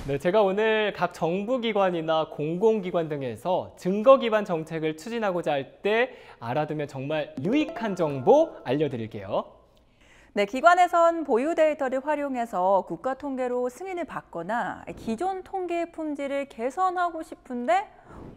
네, 제가 오늘 각 정부기관이나 공공기관 등에서 증거 기반 정책을 추진하고자 할 때 알아두면 정말 유익한 정보 알려드릴게요. 네, 기관에선 보유 데이터를 활용해서 국가 통계로 승인을 받거나 기존 통계의 품질을 개선하고 싶은데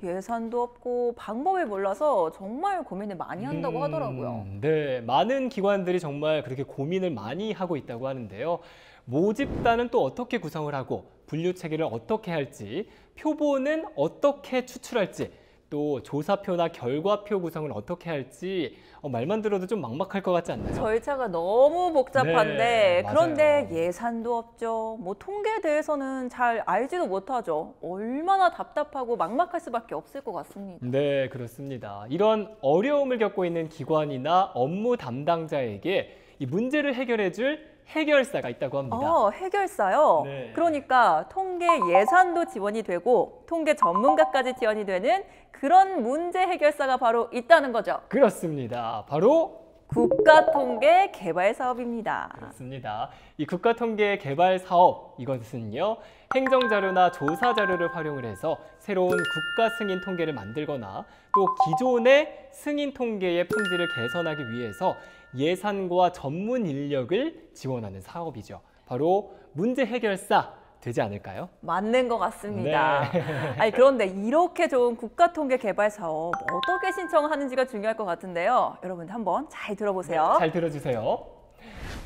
예산도 없고 방법을 몰라서 정말 고민을 많이 한다고 하더라고요. 네, 많은 기관들이 정말 그렇게 고민을 많이 하고 있다고 하는데요. 모집단은 또 어떻게 구성을 하고 분류 체계를 어떻게 할지, 표본은 어떻게 추출할지, 또 조사표나 결과표 구성을 어떻게 할지 말만 들어도 좀 막막할 것 같지 않나요? 절차가 너무 복잡한데 네, 맞아요. 그런데 예산도 없죠. 뭐 통계에 대해서는 잘 알지도 못하죠. 얼마나 답답하고 막막할 수밖에 없을 것 같습니다. 네, 그렇습니다. 이런 어려움을 겪고 있는 기관이나 업무 담당자에게 이 문제를 해결해 줄 해결사가 있다고 합니다. 해결사요? 네. 그러니까 통계 예산도 지원이 되고 통계 전문가까지 지원이 되는 그런 문제 해결사가 바로 있다는 거죠. 그렇습니다. 바로 국가통계 개발 사업입니다. 그렇습니다. 이 국가통계 개발 사업, 이것은요, 행정자료나 조사자료를 활용을 해서 새로운 국가 승인 통계를 만들거나 또 기존의 승인 통계의 품질을 개선하기 위해서 예산과 전문 인력을 지원하는 사업이죠. 바로 문제 해결사 되지 않을까요? 맞는 것 같습니다. 네. 아니, 그런데 이렇게 좋은 국가통계 개발 사업 어떻게 신청하는지가 중요할 것 같은데요. 여러분 한번 잘 들어보세요. 잘 들어주세요.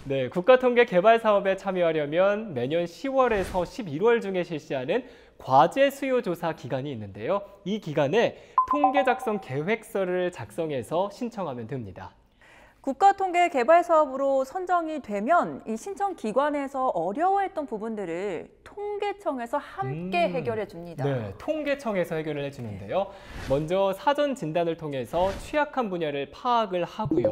네, 국가통계 개발 사업에 참여하려면 매년 10월에서 11월 중에 실시하는 과제 수요 조사 기간이 있는데요. 이 기간에 통계 작성 계획서를 작성해서 신청하면 됩니다. 국가통계 개발 사업으로 선정이 되면 이 신청 기관에서 어려워했던 부분들을 통계청에서 함께 해결해 줍니다. 네, 통계청에서 해결을 해주는데요. 먼저 사전 진단을 통해서 취약한 분야를 파악을 하고요.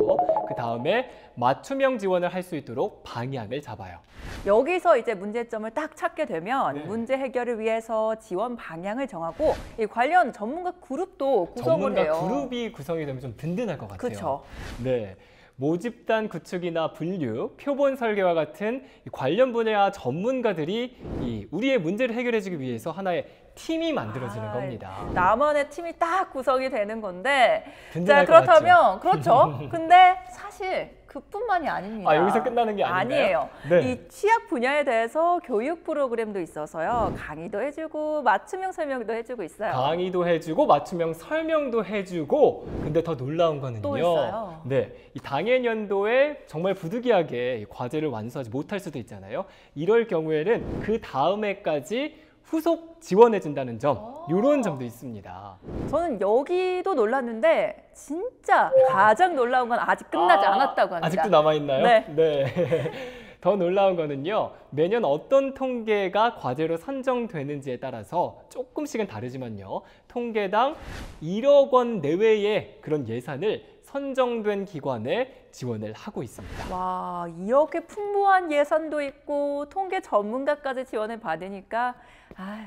그 다음에 맞춤형 지원을 할 수 있도록 방향을 잡아요. 여기서 이제 문제점을 딱 찾게 되면 네. 문제 해결을 위해서 지원 방향을 정하고 이 관련 전문가 그룹도 구성을 해요. 전문가 그룹이 구성이 되면 좀 든든할 것 같아요. 그렇죠. 네. 모집단 구축이나 분류, 표본 설계와 같은 관련 분야 전문가들이 우리의 문제를 해결해주기 위해서 하나의 팀이 만들어지는 겁니다. 나만의 팀이 딱 구성이 되는 건데, 든든할 자, 것 그렇다면 그렇죠. 근데 사실 그뿐만이 아닙니다. 여기서 끝나는 게 아닌가요? 아니에요. 네. 이 취약 분야에 대해서 교육 프로그램도 있어서요. 강의도 해주고 맞춤형 설명도 해주고 있어요. 강의도 해주고 맞춤형 설명도 해주고, 근데 더 놀라운 거는요. 또 있어요. 네, 이 당해 연도에 정말 부득이하게 과제를 완수하지 못할 수도 있잖아요. 이럴 경우에는 그 다음 해까지 후속 지원해준다는 점, 이런 점도 있습니다. 저는 여기도 놀랐는데 진짜 가장 놀라운 건 아직 끝나지 않았다고 합니다. 아직도 남아있나요? 네. 더 놀라운 거는요, 매년 어떤 통계가 과제로 선정되는지에 따라서 조금씩은 다르지만요, 통계당 1억 원 내외의 그런 예산을 선정된 기관에 지원을 하고 있습니다. 와, 이렇게 풍부한 예산도 있고 통계 전문가까지 지원을 받으니까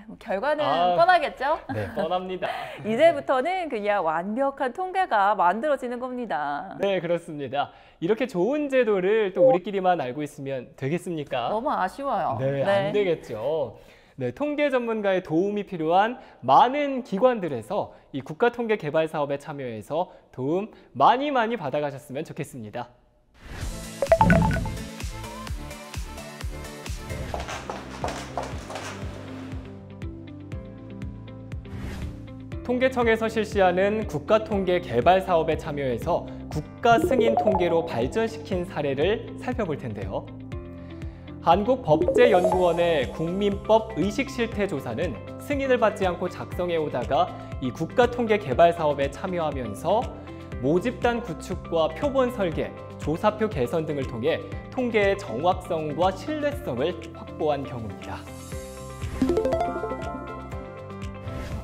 뭐 결과는 뻔하겠죠? 네, 뻔합니다. 이제부터는 그냥 완벽한 통계가 만들어지는 겁니다. 네, 그렇습니다. 이렇게 좋은 제도를 또 우리끼리만 알고 있으면 되겠습니까? 너무 아쉬워요. 네, 안 되겠죠. 네, 통계 전문가의 도움이 필요한 많은 기관들에서 이 국가통계 개발 사업에 참여해서 도움 많이 받아가셨으면 좋겠습니다. 통계청에서 실시하는 국가통계 개발 사업에 참여해서 국가 승인 통계로 발전시킨 사례를 살펴볼 텐데요. 한국법제연구원의 국민법 의식실태조사는 승인을 받지 않고 작성해 오다가 이 국가통계 개발 사업에 참여하면서 모집단 구축과 표본 설계, 조사표 개선 등을 통해 통계의 정확성과 신뢰성을 확보한 경우입니다.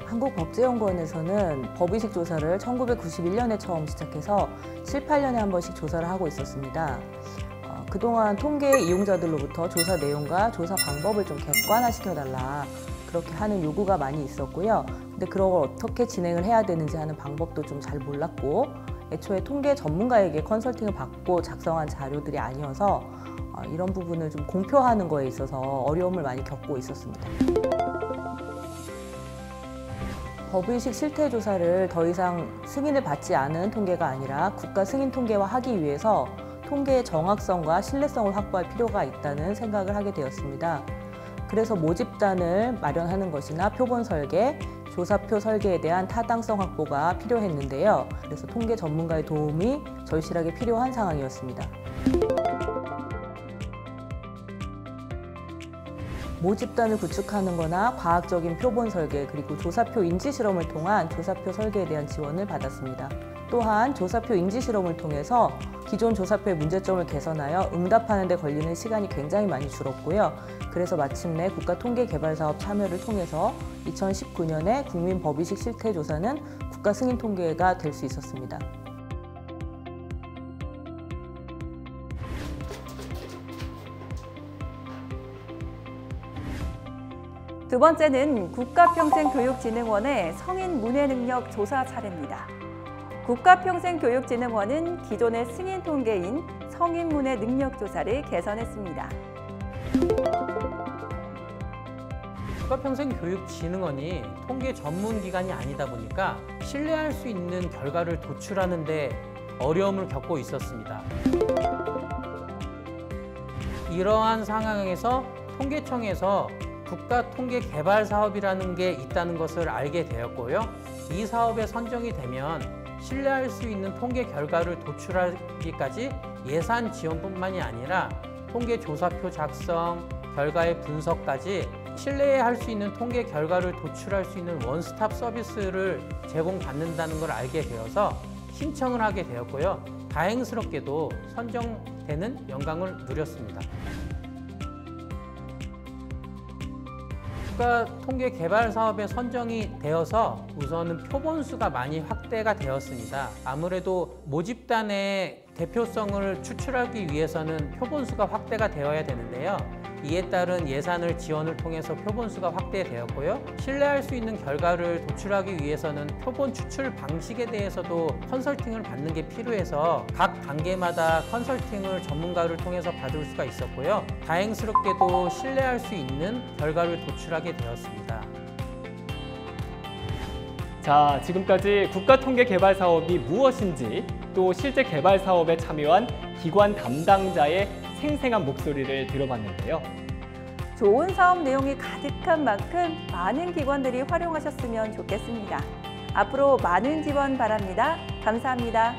한국법제연구원에서는 법의식 조사를 1991년에 처음 시작해서 7, 8년에 한 번씩 조사를 하고 있었습니다. 그동안 통계 이용자들로부터 조사 내용과 조사 방법을 좀 객관화시켜달라 그렇게 하는 요구가 많이 있었고요. 근데 그런 걸 어떻게 진행을 해야 되는지 하는 방법도 좀 잘 몰랐고 애초에 통계 전문가에게 컨설팅을 받고 작성한 자료들이 아니어서 이런 부분을 좀 공표하는 거에 있어서 어려움을 많이 겪고 있었습니다. 법의식 실태 조사를 더 이상 승인을 받지 않은 통계가 아니라 국가 승인 통계화 하기 위해서 통계의 정확성과 신뢰성을 확보할 필요가 있다는 생각을 하게 되었습니다. 그래서 모집단을 마련하는 것이나 표본 설계, 조사표 설계에 대한 타당성 확보가 필요했는데요. 그래서 통계 전문가의 도움이 절실하게 필요한 상황이었습니다. 모집단을 구축하는 거나 과학적인 표본 설계 그리고 조사표 인지 실험을 통한 조사표 설계에 대한 지원을 받았습니다. 또한 조사표 인지 실험을 통해서 기존 조사표의 문제점을 개선하여 응답하는 데 걸리는 시간이 굉장히 많이 줄었고요. 그래서 마침내 국가통계개발사업 참여를 통해서 2019년에 국민 법의식 실태 조사는 국가 승인 통계가 될 수 있었습니다. 두 번째는 국가평생교육진흥원의 성인 문해 능력 조사 차례입니다. 국가평생교육진흥원은 기존의 승인 통계인 성인 문해 능력 조사를 개선했습니다. 국가평생교육진흥원이 통계 전문 기관이 아니다 보니까 신뢰할 수 있는 결과를 도출하는 데 어려움을 겪고 있었습니다. 이러한 상황에서 통계청에서 국가통계개발사업이라는 게 있다는 것을 알게 되었고요. 이 사업에 선정이 되면 신뢰할 수 있는 통계 결과를 도출하기까지 예산 지원뿐만이 아니라 통계 조사표 작성, 결과의 분석까지 신뢰할 수 있는 통계 결과를 도출할 수 있는 원스톱 서비스를 제공받는다는 걸 알게 되어서 신청을 하게 되었고요. 다행스럽게도 선정되는 영광을 누렸습니다. 국가통계개발사업에 선정이 되어서 우선은 표본수가 많이 확대가 되었습니다. 아무래도 모집단의 대표성을 추출하기 위해서는 표본수가 확대가 되어야 되는데요. 이에 따른 예산을 지원을 통해서 표본수가 확대되었고요. 신뢰할 수 있는 결과를 도출하기 위해서는 표본 추출 방식에 대해서도 컨설팅을 받는 게 필요해서 각 단계마다 컨설팅을 전문가를 통해서 받을 수가 있었고요. 다행스럽게도 신뢰할 수 있는 결과를 도출하게 되었습니다. 자, 지금까지 국가통계개발사업이 무엇인지 또 실제 개발 사업에 참여한 기관 담당자의 생생한 목소리를 들어봤는데요. 좋은 사업 내용이 가득한 만큼 많은 기관들이 활용하셨으면 좋겠습니다. 앞으로 많은 지원 바랍니다. 감사합니다.